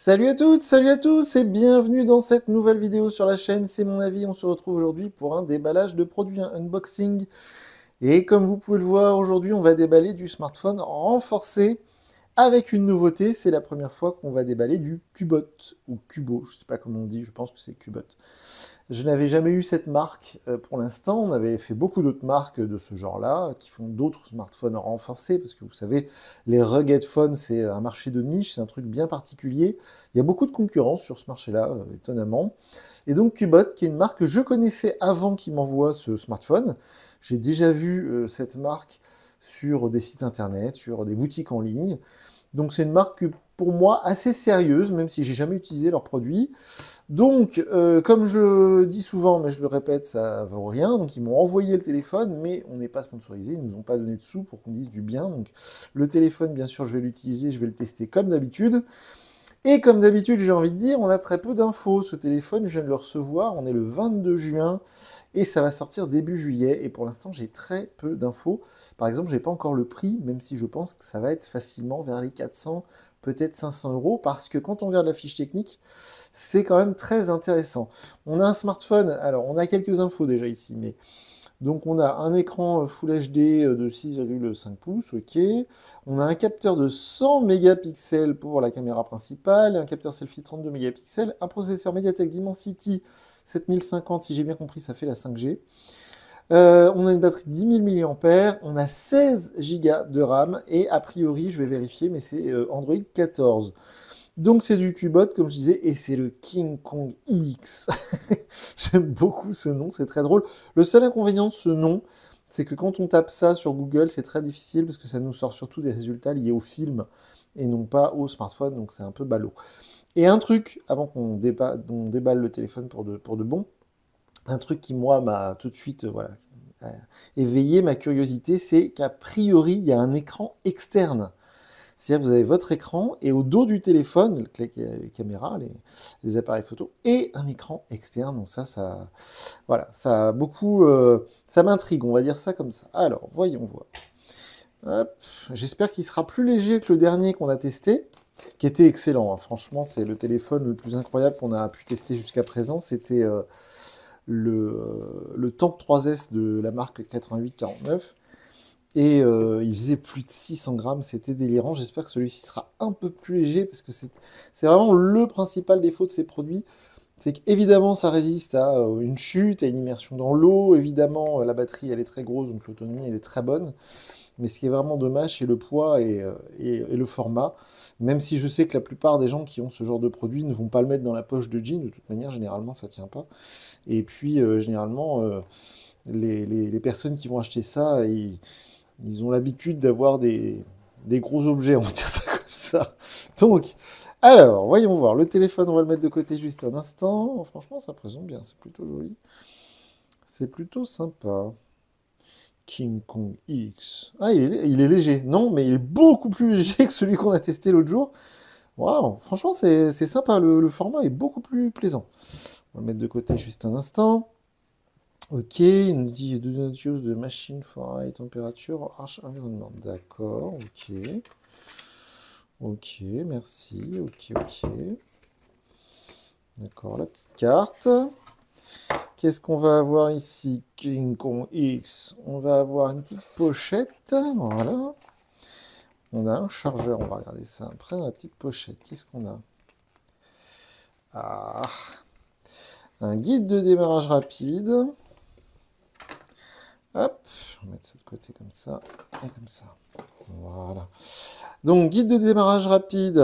Salut à toutes, salut à tous et bienvenue dans cette nouvelle vidéo sur la chaîne. C'est mon avis, on se retrouve aujourd'hui pour un déballage de produits, un unboxing. Et comme vous pouvez le voir, aujourd'hui on va déballer du smartphone renforcé avec une nouveauté. C'est la première fois qu'on va déballer du Cubot ou Cubo, je sais pas comment on dit, je pense que c'est Cubot. Je n'avais jamais eu cette marque pour l'instant. On avait fait beaucoup d'autres marques de ce genre-là, qui font d'autres smartphones renforcés, parce que vous savez, les rugged phones, c'est un marché de niche, c'est un truc bien particulier. Il y a beaucoup de concurrence sur ce marché-là, étonnamment. Et donc Cubot, qui est une marque que je connaissais avant qu'ils m'envoient ce smartphone. J'ai déjà vu cette marque sur des sites internet, sur des boutiques en ligne. Donc c'est une marque pour moi assez sérieuse, même si j'ai jamais utilisé leurs produits. Donc, comme je le dis souvent, mais je le répète, ça vaut rien. Donc, ils m'ont envoyé le téléphone, mais on n'est pas sponsorisé. Ils nous ont pas donné de sous pour qu'on dise du bien. Donc, le téléphone, bien sûr, je vais l'utiliser, je vais le tester comme d'habitude. Et comme d'habitude, j'ai envie de dire, on a très peu d'infos. Ce téléphone, je viens de le recevoir. On est le 22 juin et ça va sortir début juillet. Et pour l'instant, j'ai très peu d'infos. Par exemple, j'ai pas encore le prix, même si je pense que ça va être facilement vers les 400, peut-être 500 euros, parce que quand on regarde la fiche technique, c'est quand même très intéressant. On a un smartphone, alors on a quelques infos déjà ici, mais donc on a un écran Full HD de 6,5 pouces, ok. On a un capteur de 100 mégapixels pour la caméra principale, un capteur selfie 32 mégapixels, un processeur MediaTek Dimensity 7050, si j'ai bien compris, ça fait la 5G. On a une batterie de 10 000 mAh, on a 16 Go de RAM, et a priori, je vais vérifier, mais c'est Android 14. Donc c'est du Cubot, comme je disais, et c'est le King Kong X. J'aime beaucoup ce nom, c'est très drôle. Le seul inconvénient de ce nom, c'est que quand on tape ça sur Google, c'est très difficile parce que ça nous sort surtout des résultats liés au film et non pas au smartphone, donc c'est un peu ballot. Et un truc, avant qu'on déballe le téléphone pour de bon, un truc qui, moi, m'a tout de suite voilà, éveillé ma curiosité, c'est qu'à priori, il y a un écran externe. C'est-à-dire que vous avez votre écran et au dos du téléphone, les caméras, les appareils photo, et un écran externe. Donc voilà, ça a beaucoup, ça m'intrigue, on va dire ça comme ça. Alors, voyons voir. Hop, j'espère qu'il sera plus léger que le dernier qu'on a testé, qui était excellent, hein. Franchement, c'est le téléphone le plus incroyable qu'on a pu tester jusqu'à présent. C'était le Tank 3S de la marque 8849. Et il faisait plus de 600 grammes, c'était délirant. J'espère que celui-ci sera un peu plus léger, parce que c'est vraiment le principal défaut de ces produits. C'est qu'évidemment, ça résiste à une chute, à une immersion dans l'eau. Évidemment, la batterie, elle est très grosse, donc l'autonomie, elle est très bonne. Mais ce qui est vraiment dommage, c'est le poids et le format. Même si je sais que la plupart des gens qui ont ce genre de produit ne vont pas le mettre dans la poche de jean. De toute manière, généralement, ça tient pas. Et puis, généralement, les personnes qui vont acheter ça, ils ont l'habitude d'avoir des gros objets, on va dire ça comme ça. Donc, alors, voyons voir. Le téléphone, on va le mettre de côté juste un instant. Franchement, ça présente bien, c'est plutôt joli. C'est plutôt sympa. King Kong X. Ah, il est léger. Non, mais il est beaucoup plus léger que celui qu'on a testé l'autre jour. Waouh, franchement, c'est sympa. Le format est beaucoup plus plaisant. On va le mettre de côté juste un instant. Ok, il nous dit do not use the machine for high temperature or harsh environment. D'accord, ok. Ok, merci, ok. D'accord, la petite carte. Qu'est-ce qu'on va avoir ici? King Kong X. On va avoir une petite pochette. Voilà. On a un chargeur, on va regarder ça après dans la petite pochette. Qu'est-ce qu'on a? Ah, un guide de démarrage rapide. Hop, on va mettre ça de côté comme ça et comme ça. Voilà. Donc, guide de démarrage rapide.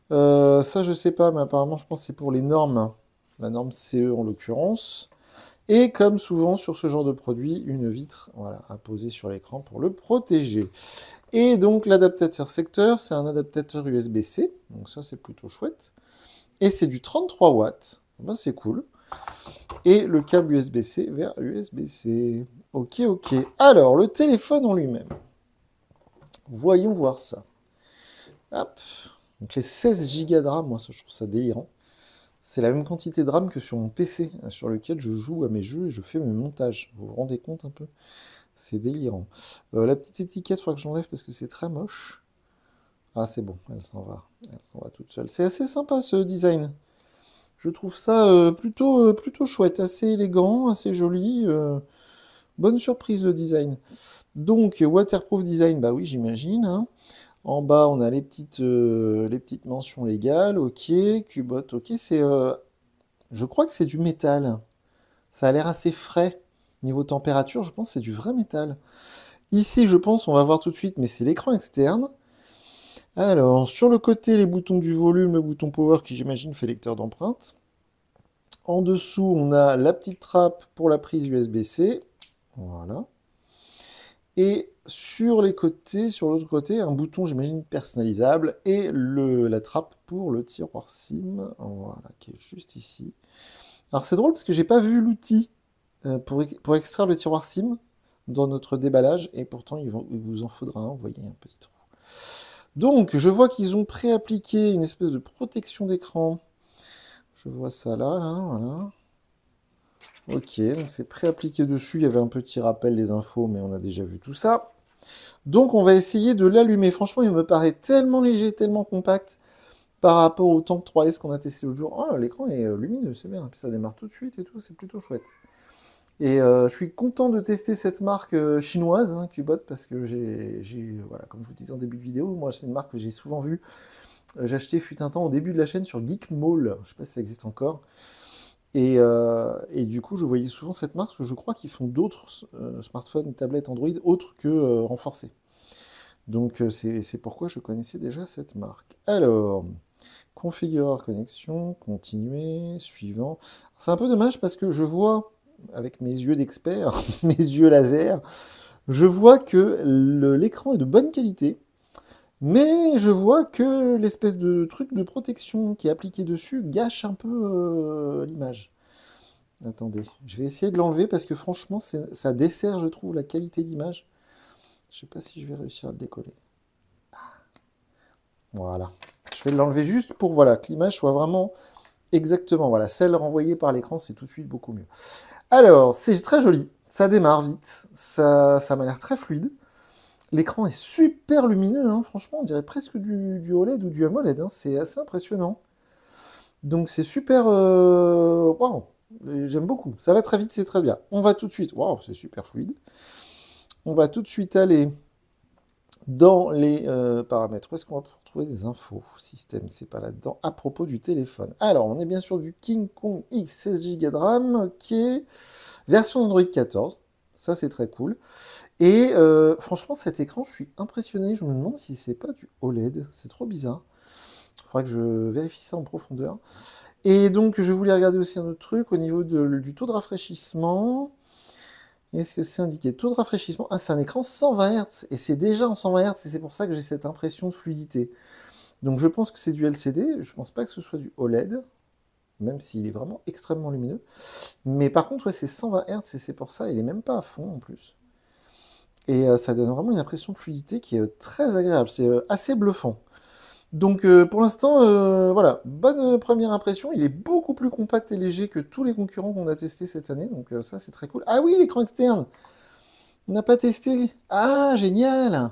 Ça, je sais pas, mais apparemment, je pense que c'est pour les normes. La norme CE en l'occurrence. Et comme souvent sur ce genre de produit, une vitre voilà, à poser sur l'écran pour le protéger. Et donc, l'adaptateur secteur, c'est un adaptateur USB-C. Donc ça, c'est plutôt chouette. Et c'est du 33 watts. Ben, c'est cool. Et le câble USB-C vers USB-C. Ok. Alors, le téléphone en lui-même. Voyons voir ça. Hop. Donc les 16 Go de RAM, moi je trouve ça délirant. C'est la même quantité de RAM que sur mon PC, sur lequel je joue à mes jeux et je fais mes montages. Vous vous rendez compte un peu? C'est délirant. La petite étiquette, il faudra que j'enlève parce que c'est très moche. Ah, c'est bon, elle s'en va. Elle s'en va toute seule. C'est assez sympa ce design. Je trouve ça plutôt chouette, assez élégant, assez joli. Bonne surprise le design. Donc, waterproof design, bah oui, j'imagine, hein. En bas, on a les petites mentions légales. Ok, Cubot, ok. Je crois que c'est du métal. Ça a l'air assez frais. Niveau température, je pense que c'est du vrai métal. Ici, je pense, on va voir tout de suite, mais c'est l'écran externe. Alors, sur le côté, les boutons du volume, le bouton power qui, j'imagine, fait lecteur d'empreintes. En dessous, on a la petite trappe pour la prise USB-C. Voilà. Et sur les côtés, sur l'autre côté, un bouton, j'imagine, personnalisable. Et la trappe pour le tiroir SIM. Voilà, qui est juste ici. Alors, c'est drôle parce que j'ai pas vu l'outil pour extraire le tiroir SIM dans notre déballage. Et pourtant, il vous en faudra un. Vous voyez, un petit trou. Donc, je vois qu'ils ont pré-appliqué une espèce de protection d'écran. Je vois ça là, voilà. Ok, donc c'est pré-appliqué dessus. Il y avait un petit rappel des infos, mais on a déjà vu tout ça. Donc, on va essayer de l'allumer. Franchement, il me paraît tellement léger, tellement compact par rapport au Tank 3S qu'on a testé l'autre jour. Oh, l'écran est lumineux, c'est bien. Puis ça démarre tout de suite et tout, c'est plutôt chouette. Et je suis content de tester cette marque chinoise, hein, Cubot, parce que voilà, comme je vous disais en début de vidéo, moi c'est une marque que j'ai souvent vue. J'ai acheté fut un temps au début de la chaîne sur Geek Mall, je sais pas si ça existe encore. Et du coup, je voyais souvent cette marque, parce que je crois qu'ils font d'autres smartphones, tablettes Android autres que renforcés. Donc c'est pourquoi je connaissais déjà cette marque. Alors, configureur connexion, continuer, suivant. C'est un peu dommage parce que je vois, avec mes yeux d'expert, mes yeux laser, je vois que l'écran est de bonne qualité, mais je vois que l'espèce de truc de protection qui est appliqué dessus gâche un peu l'image. Attendez, je vais essayer de l'enlever parce que franchement, ça dessert, je trouve, la qualité d'image. Je sais pas si je vais réussir à le décoller. Voilà. Je vais l'enlever juste pour voilà, que l'image soit vraiment exactement. Voilà, celle renvoyée par l'écran, c'est tout de suite beaucoup mieux. Alors, c'est très joli. Ça démarre vite. Ça m'a l'air très fluide. L'écran est super lumineux, hein. Franchement, on dirait presque du OLED ou du AMOLED, hein. C'est assez impressionnant. Donc c'est super... Waouh, j'aime beaucoup. Ça va très vite, c'est très bien. On va tout de suite... Waouh, c'est super fluide. On va tout de suite aller dans les paramètres. Où est-ce qu'on va pouvoir trouver des infos? Système, c'est pas là-dedans. À propos du téléphone. Alors, on est bien sûr du King Kong X 16 Go de RAM, qui est version Android 14. Ça, c'est très cool. Et franchement, cet écran, je suis impressionné. Je me demande si c'est pas du OLED. C'est trop bizarre. Il faudra que je vérifie ça en profondeur. Et donc, je voulais regarder aussi un autre truc au niveau du taux de rafraîchissement. Est-ce que c'est indiqué? Taux de rafraîchissement. Ah, c'est un écran 120 Hz. Et c'est déjà en 120 Hz. Et c'est pour ça que j'ai cette impression de fluidité. Donc, je pense que c'est du LCD. Je pense pas que ce soit du OLED. Même s'il est vraiment extrêmement lumineux. Mais par contre, ouais, c'est 120 Hz. Et c'est pour ça, il est même pas à fond en plus. Et ça donne vraiment une impression de fluidité qui est très agréable. C'est assez bluffant. Donc pour l'instant, voilà, bonne première impression. Il est beaucoup plus compact et léger que tous les concurrents qu'on a testés cette année. Donc ça, c'est très cool. Ah oui, l'écran externe. On n'a pas testé. Ah, génial.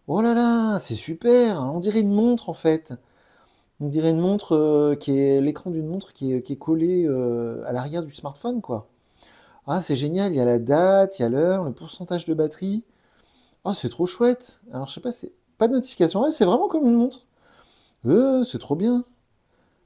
Oh là là, c'est super. On dirait une montre en fait. On dirait une montre qui est l'écran d'une montre qui est collée à l'arrière du smartphone, quoi. Ah, c'est génial. Il y a la date, il y a l'heure, le pourcentage de batterie. Oh, c'est trop chouette. Alors, je sais pas, c'est pas de notification. Ouais, c'est vraiment comme une montre. C'est trop bien.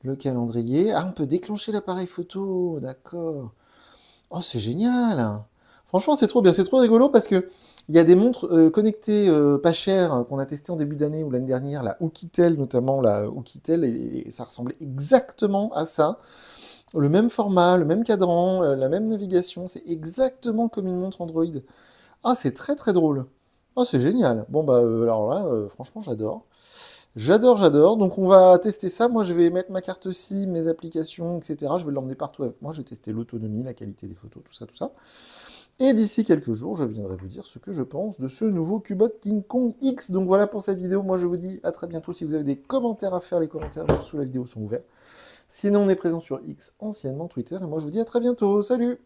Le calendrier. Ah, on peut déclencher l'appareil photo. D'accord. Oh, c'est génial. Franchement, c'est trop bien. C'est trop rigolo parce que il y a des montres connectées pas chères qu'on a testées en début d'année ou l'année dernière. La Oukitel, notamment la Oukitel. Et ça ressemblait exactement à ça. Le même format, le même cadran, la même navigation. C'est exactement comme une montre Android. Ah, c'est très très drôle. Oh, c'est génial. Bon, bah, alors là, franchement, j'adore. J'adore, j'adore. Donc, on va tester ça. Moi, je vais mettre ma carte SIM, mes applications, etc. Je vais l'emmener partout avec moi. Je vais tester l'autonomie, la qualité des photos, tout ça, tout ça. Et d'ici quelques jours, je viendrai vous dire ce que je pense de ce nouveau Cubot King Kong X. Donc, voilà pour cette vidéo. Moi, je vous dis à très bientôt. Si vous avez des commentaires à faire, les commentaires sous la vidéo sont ouverts. Sinon, on est présent sur X, anciennement Twitter. Et moi, je vous dis à très bientôt. Salut!